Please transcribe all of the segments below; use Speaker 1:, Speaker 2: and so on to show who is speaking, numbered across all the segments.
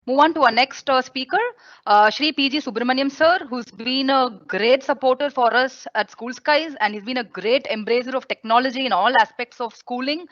Speaker 1: move on to our next speaker, Shri PG Subramaniam sir, who's been a great supporter for us at School Skies, and he's been a great embracer of technology in all aspects of schooling.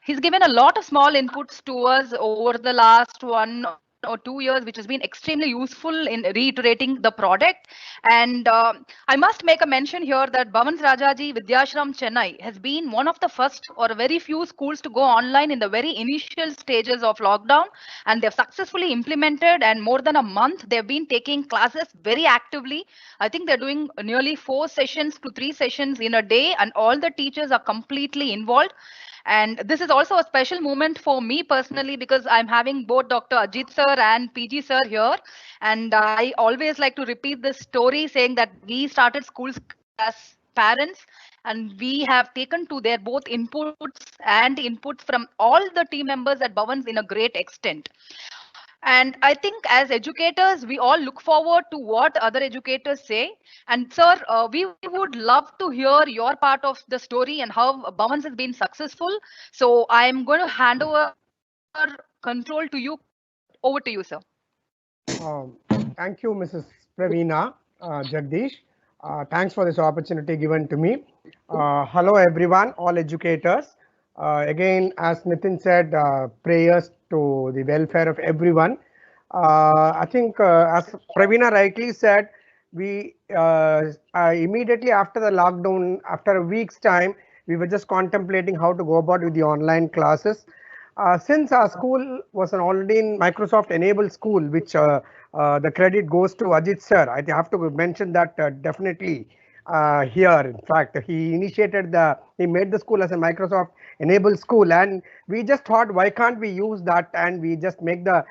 Speaker 1: He's given a lot of small inputs to us over the last 1 or 2 years, which has been extremely useful in reiterating the product. And I must make a mention here that Bhavans Rajaji Vidyashram Chennai has been one of the first or very few schools to go online in the very initial stages of lockdown, and they've successfully implemented, and more than a month they've been taking classes very actively. I think they're doing nearly 4 sessions to 3 sessions in a day, and all the teachers are completely involved. And this is also a special moment for me personally, because I'm having both Dr. Ajit sir and PG sir here. And I always like to repeat this story saying that we started schools as parents, and we have taken to their both inputs and inputs from all the team members at Bhavans in a great extent. And I think as educators, we all look forward to what other educators say. And sir, we would love to hear your part of the story and how Bhavans has been successful. So I'm going to hand over control to you. Over to you, sir.
Speaker 2: Um, Thank you, Mrs. Pravina Jagdish. Thanks for this opportunity given to me. Hello, everyone, all educators. Again, as Nitin said, prayers to the welfare of everyone. I think, as Pravina rightly said, we immediately after the lockdown, after a week's time, we were just contemplating how to go about with the online classes. Since our school was an already in Microsoft enabled school, which the credit goes to Ajit sir. I have to mention that definitely here. In fact, he made the school as a Microsoft enabled school, and we just thought, why can't we use that, and we just make the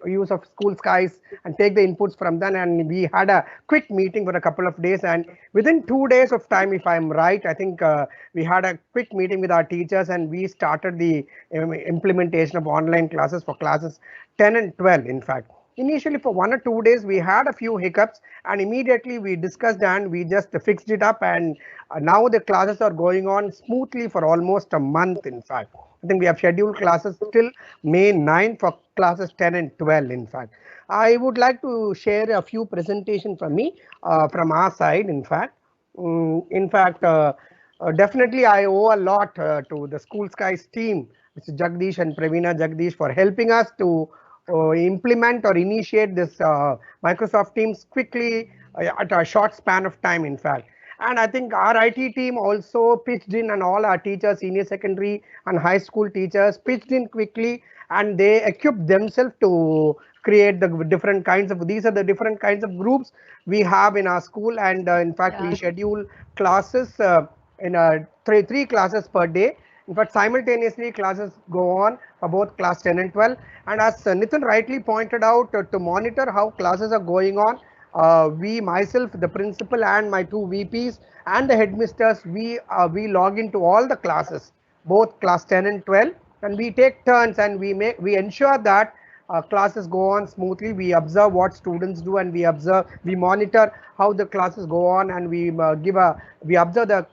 Speaker 2: use of School Skies and take the inputs from them. And we had a quick meeting for a couple of days, and within 2 days of time, if I'm right, I think we had a quick meeting with our teachers, and we started the implementation of online classes for classes 10 and 12. In fact, initially for 1 or 2 days we had a few hiccups, and immediately we discussed and we just fixed it up, and now the classes are going on smoothly for almost a month. In fact, I think we have scheduled classes till May 9 for classes 10 and 12. In fact, I would like to share a few presentation from me, from our side. In fact, definitely I owe a lot to the School Skies team, Mr. Jagdish and Pravina Jagdish, for helping us to implement or initiate this Microsoft Teams quickly at a short span of time, in fact. And I think our IT team also pitched in, and all our teachers, senior secondary and high school teachers, pitched in quickly, and they equipped themselves to create the different kinds of, these are the different kinds of groups we have in our school. And in fact, we schedule classes in three classes per day. In fact, simultaneously classes go on for both class 10 and 12. And as Nitin rightly pointed out, to monitor how classes are going on, we, myself, the principal, and my two VPs and the headmisters, we log into all the classes, both class 10 and 12, and we take turns, and we ensure that classes go on smoothly. We observe what students do, and we monitor how the classes go on, and we observe the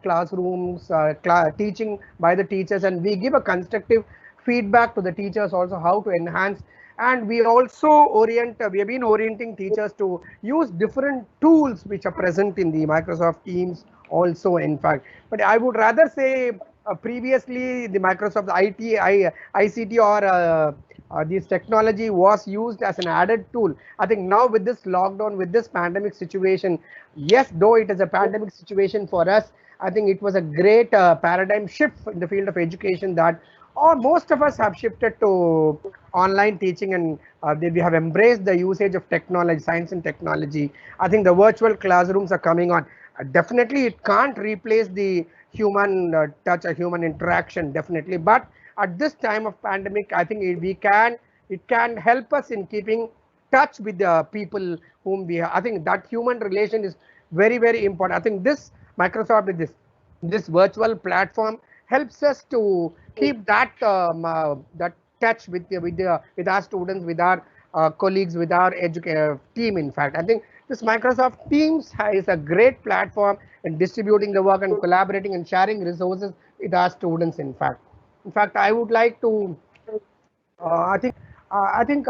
Speaker 2: classrooms, teaching by the teachers, and we give a constructive feedback to the teachers also how to enhance. And we also we have been orienting teachers to use different tools which are present in the Microsoft Teams also, in fact. But I would rather say, previously the Microsoft ICT, or this technology was used as an added tool. I think now with this lockdown, with this pandemic situation, yes, though it is a pandemic situation for us, I think it was a great paradigm shift in the field of education, that or most of us have shifted to online teaching, and we have embraced the usage of technology, science and technology. I think the virtual classrooms are coming on. Definitely, it can't replace the human touch or human interaction, definitely. But at this time of pandemic, I think it can help us in keeping touch with the people whom we have. I think that human relation is very, very important. I think this Microsoft, this virtual platform helps us to keep that that touch with our students, with our colleagues, with our team. In fact, I think this Microsoft Teams is a great platform in distributing the work and collaborating and sharing resources with our students. In fact, I would like to, I think I think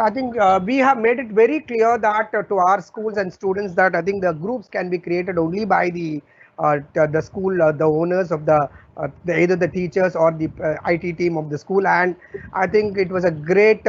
Speaker 2: we have made it very clear that to our schools and students that I think the groups can be created only by the school, the owners of either the teachers or the IT team of the school. And I think it was a great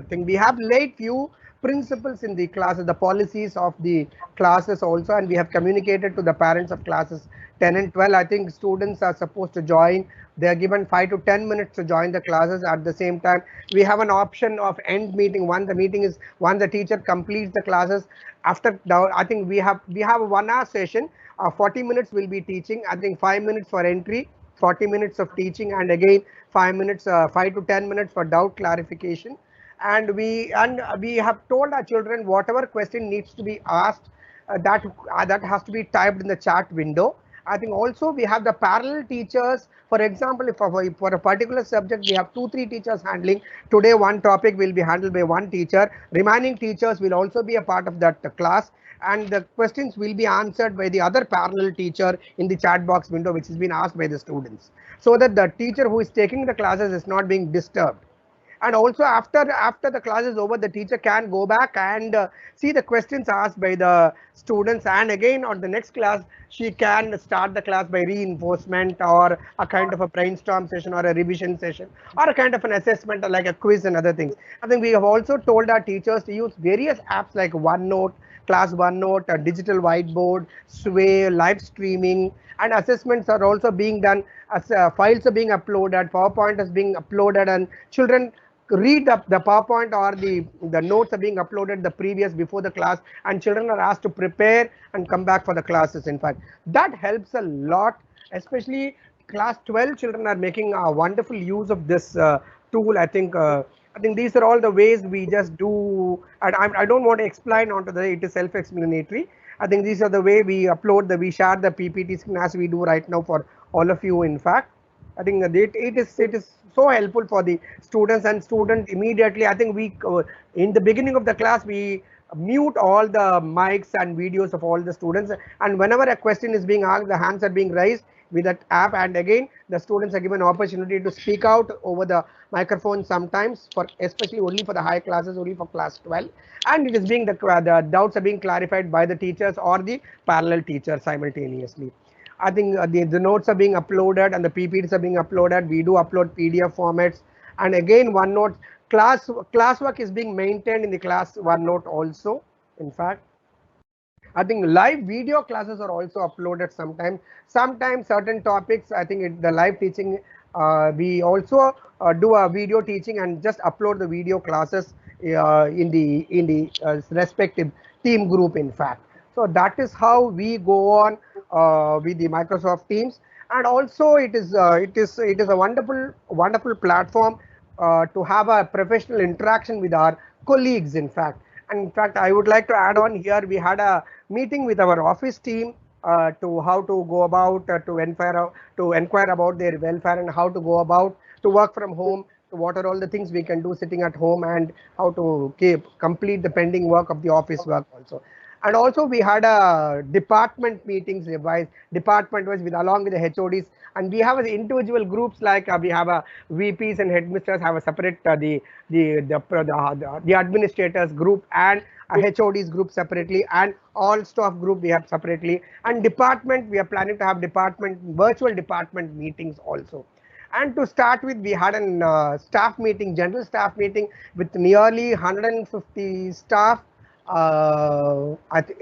Speaker 2: thing. We have laid few principles in the classes, the policies of the classes also, and we have communicated to the parents of classes 10 and 12. I think students are supposed to join. They are given 5 to 10 minutes to join the classes. At the same time, we have an option of end meeting. Once the teacher completes the classes. After now, I think we have a 1 hour session. 40 minutes will be teaching. I think 5 minutes for entry, 40 minutes of teaching, and again 5 minutes, 5 to 10 minutes for doubt clarification. And we have told our children whatever question needs to be asked, that has to be typed in the chat window. I think also we have the parallel teachers. For example, if for a particular subject we have 2 3 teachers handling, today one topic will be handled by one teacher. Remaining teachers will also be a part of that class, and the questions will be answered by the other parallel teacher in the chat box window, which has been asked by the students, so that the teacher who is taking the classes is not being disturbed. And also after the class is over, the teacher can go back and see the questions asked by the students, and again on the next class she can start the class by reinforcement or a kind of a brainstorm session or a revision session or a kind of an assessment like a quiz and other things. I think we have also told our teachers to use various apps like OneNote, class OneNote, a digital whiteboard, Sway, live streaming, and assessments are also being done as files are being uploaded, PowerPoint is being uploaded, and children read the PowerPoint or the notes are being uploaded the previous before the class, and children are asked to prepare and come back for the classes. In fact, that helps a lot, especially class 12 children are making a wonderful use of this tool. I think these are all the ways we just do. I don't want to explain onto it is self-explanatory. I think these are the way we share the PPT screen as we do right now for all of you. In fact, I think that it is so helpful for the students, and student immediately. I think we in the beginning of the class we mute all the mics and videos of all the students, and whenever a question is being asked, the hands are being raised with that app, and again the students are given opportunity to speak out over the microphone sometimes, for especially only for the high classes, only for class 12, and it is being the doubts are being clarified by the teachers or the parallel teacher simultaneously. I think the notes are being uploaded and the PPTs are being uploaded. We do upload PDF formats. And again, OneNote classwork is being maintained in the class OneNote also. In fact, I think live video classes are also uploaded sometimes. Sometimes certain topics, I think the live teaching, we also do a video teaching and just upload the video classes in the respective team group. In fact, so that is how we go on with the Microsoft Teams, and also it is a wonderful platform to have a professional interaction with our colleagues. In fact, I would like to add on here, we had a meeting with our office team to how to go about to inquire about their welfare and how to go about to work from home. What are all the things we can do sitting at home, and how to complete the pending work of the office work also. And also we had a department meetings department wise with along with the HODs, and we have individual groups like we have a VPs and headmasters have a separate the administrators group, and a HODs group separately, and all staff group we have separately, and department we are planning to have virtual department meetings also. And to start with, we had an general staff meeting with nearly 150 staff.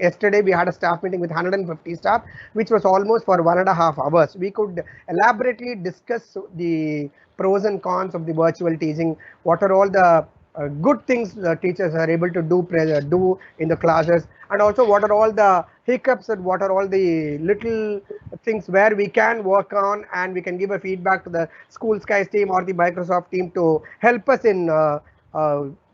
Speaker 2: Yesterday we had a staff meeting with 150 staff, which was almost for 1.5 hours. We could elaborately discuss the pros and cons of the virtual teaching. What are all the good things the teachers are able to do in the classes, and also what are all the hiccups and what are all the little things where we can work on, and we can give a feedback to the School Skies team or the Microsoft team to help us in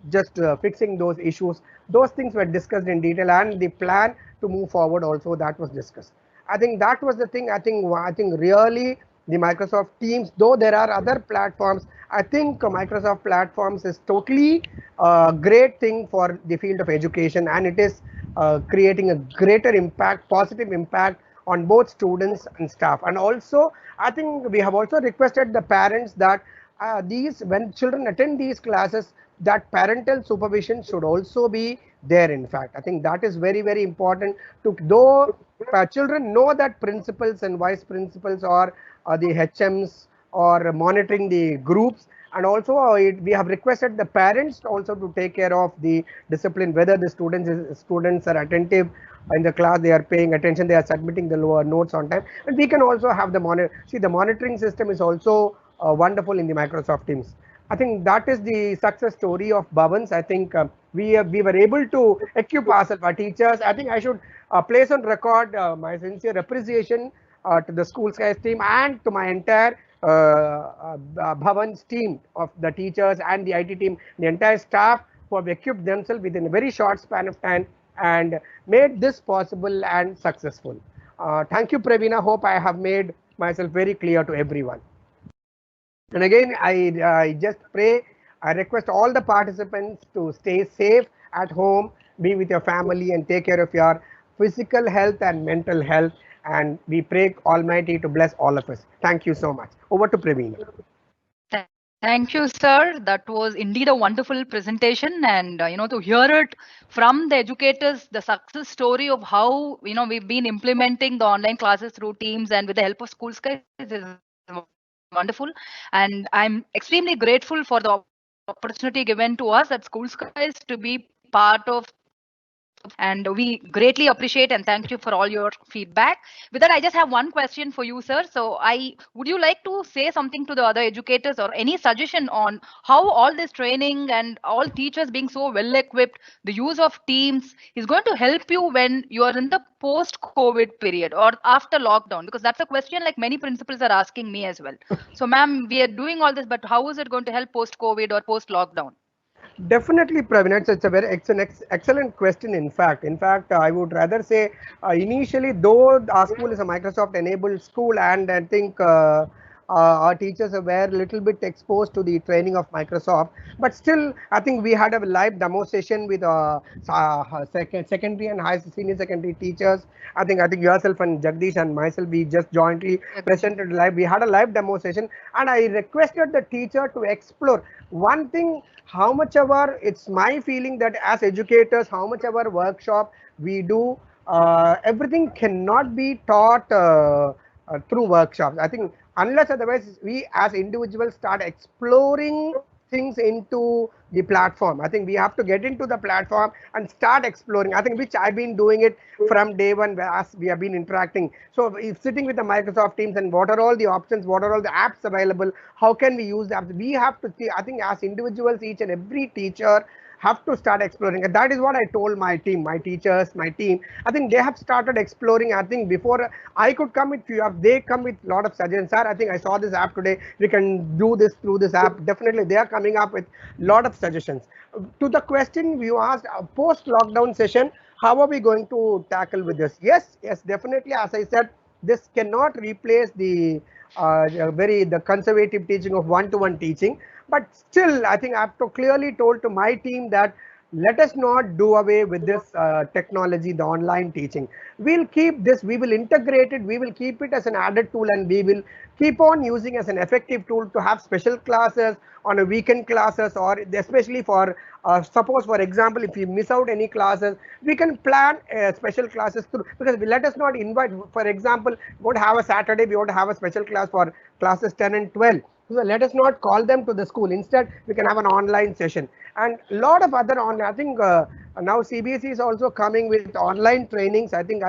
Speaker 2: just fixing those issues. Those things were discussed in detail, and the plan to move forward also, that was discussed. I think that was the thing. I think really the Microsoft Teams, though there are other platforms, I think Microsoft platforms is totally a great thing for the field of education, and it is creating a greater impact, positive impact on both students and staff. And also, I think we have also requested the parents that these when children attend these classes, that parental supervision should also be there. In fact, I think that is very, very important. To though children know that principals and vice principals or the HMs or monitoring the groups, and also we have requested the parents also to take care of the discipline, whether the students are attentive in the class, they are paying attention, they are submitting the lower notes on time, and we can also have the the monitoring system is also wonderful in the Microsoft Teams. I think that is the success story of Bhavans. I think we were able to equip ourselves, our teachers. I think I should place on record my sincere appreciation to the School Skies team and to my entire Bhavan's team of the teachers and the IT team, the entire staff who have equipped themselves within a very short span of time and made this possible and successful. Thank you, Pravina. Hope I have made myself very clear to everyone. And again, I just pray, I request all the participants to stay safe at home, be with your family, and take care of your physical health and mental health. And we pray Almighty to bless all of us. Thank you so much. Over to Praveen.
Speaker 1: Thank you, sir. That was indeed a wonderful presentation, and to hear it from the educators, the success story of how we've been implementing the online classes through Teams and with the help of School Skies is wonderful. And I'm extremely grateful for the opportunity given to us at School Skies to be part of, and we greatly appreciate and thank you for all your feedback. With that, I just have one question for you, sir. So would you like to say something to the other educators or any suggestion on how all this training and all teachers being so well equipped, the use of Teams is going to help you when you are in the post COVID period or after lockdown? Because that's a question like many principals are asking me as well. So ma'am, we are doing all this, but how is it going to help post COVID or post lockdown?
Speaker 2: Definitely, Praveen. It's an excellent question. In fact, I would rather say initially, though our school is a Microsoft-enabled school, and I think our teachers were a little bit exposed to the training of Microsoft, but still, I think we had a live demo session with secondary and high senior secondary teachers. I think yourself and Jagdish and myself, we just jointly presented live. We had a live demo session, and I requested the teacher to explore one thing. How much ever it's my feeling that as educators, how much ever workshop we do, everything cannot be taught through workshops. I think unless otherwise we as individuals start exploring things into the platform. I think we have to get into the platform and start exploring. I think which I've been doing it from day one as we have been interacting. So if sitting with the Microsoft Teams and what are all the options, what are all the apps available, how can we use the apps? We have to see, I think as individuals, each and every teacher have to start exploring. And that is what I told my team, my teachers, my team. I think they have started exploring. I think before I could come with few apps, they come with a lot of suggestions. Sir, I think I saw this app today. We can do this through this app. Definitely, they are coming up with a lot of suggestions. To the question you asked, post-lockdown session, how are we going to tackle with this? Yes, definitely. As I said, this cannot replace the conservative teaching of one-to-one teaching. But still, I think I have to clearly told to my team that let us not do away with this technology, the online teaching. We'll keep this, we will integrate it, we will keep it as an added tool, and we will keep on using as an effective tool to have special classes on a weekend classes, or especially for suppose for example, if we miss out any classes, we can plan special classes through, because let us not invite, for example, we want to have a Saturday, we want to have a special class for classes 10 and 12. So let us not call them to the school. Instead, we can have an online session. And a lot of other online, I think now CBSE is also coming with online trainings. I think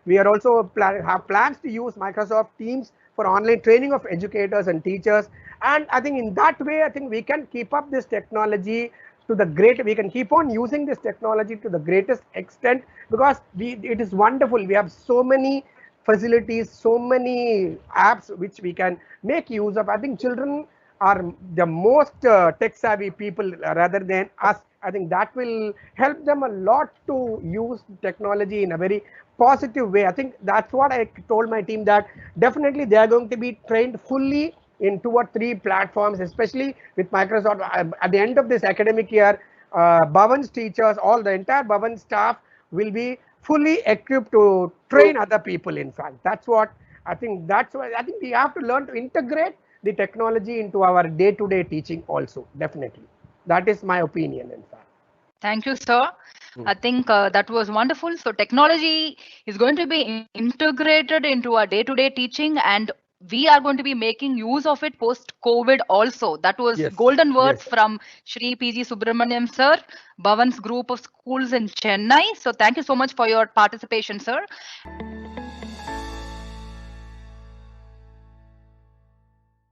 Speaker 2: we are also have plans to use Microsoft Teams for online training of educators and teachers. And I think in that way, I think we can keep up this technology to the great, we can keep on using this technology to the greatest extent, because it is wonderful. We have so many facilities, so many apps which we can make use of. I think children are the most tech savvy people rather than us. I think that will help them a lot to use technology in a very positive way. I think that's what I told my team, that definitely they are going to be trained fully in 2 or 3 platforms, especially with Microsoft. At the end of this academic year, Bhavan's teachers, all the entire Bhavan staff will be fully equipped to train other people. In fact, that's what I think. That's why I think we have to learn to integrate the technology into our day-to-day teaching also, definitely. That is my opinion, in fact.
Speaker 1: Thank you, sir. I think that was wonderful. So technology is going to be integrated into our day-to-day teaching, and we are going to be making use of it post-COVID also. That was
Speaker 2: Yes,
Speaker 1: golden words
Speaker 2: yes.
Speaker 1: from Shri PG Subramaniam, sir, Bhavan's group of schools in Chennai. So thank you so much for your participation, sir.